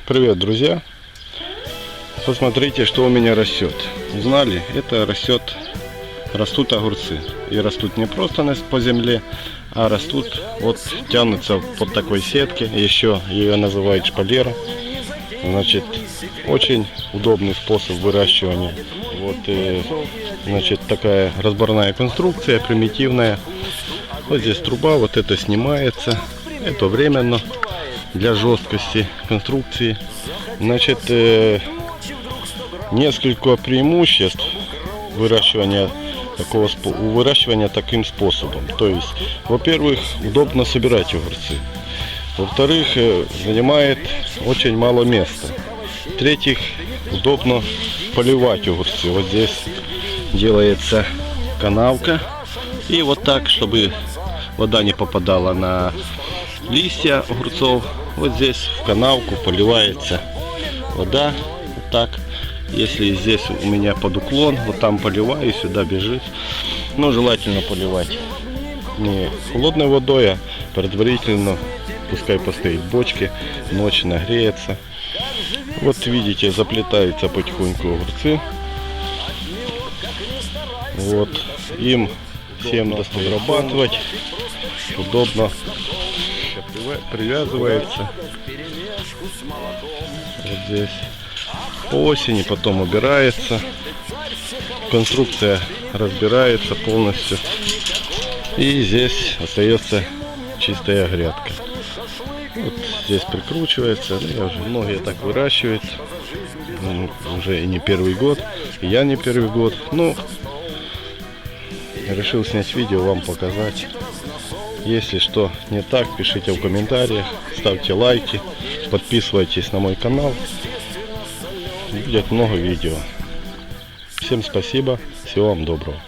Привет, друзья! Посмотрите, что у меня растет. Узнали? Это растут огурцы. И растут не просто по земле, а растут, вот тянутся под такой сетке. Еще ее называют шпалера. Значит, очень удобный способ выращивания. Вот, значит, такая разборная конструкция, примитивная. Вот здесь труба, вот это снимается. Это временно для жесткости конструкции. Значит, несколько преимуществ выращивания таким способом. То есть, во-первых, удобно собирать огурцы. Во-вторых, занимает очень мало места. В-третьих, удобно поливать огурцы. Вот здесь делается канавка. И вот так, чтобы вода не попадала на листья огурцов, вот здесь в канавку поливается вода. Вот так. Если здесь у меня под уклон, вот там поливаю, сюда бежит. Но желательно поливать не холодной водой, а предварительно. Пускай постоит в бочке, ночь нагреется. Вот видите, заплетаются потихоньку огурцы. Вот. Им всем обрабатывать удобно. Привязывается. Вот здесь. По осени потом убирается. Конструкция разбирается полностью. И здесь остается чистая грядка. Вот здесь прикручивается. Многие так выращивают. Уже и не первый год. И я не первый год. Ну, решил снять видео, вам показать. Если что не так, пишите в комментариях, ставьте лайки, подписывайтесь на мой канал. Будет много видео. Всем спасибо, всего вам доброго.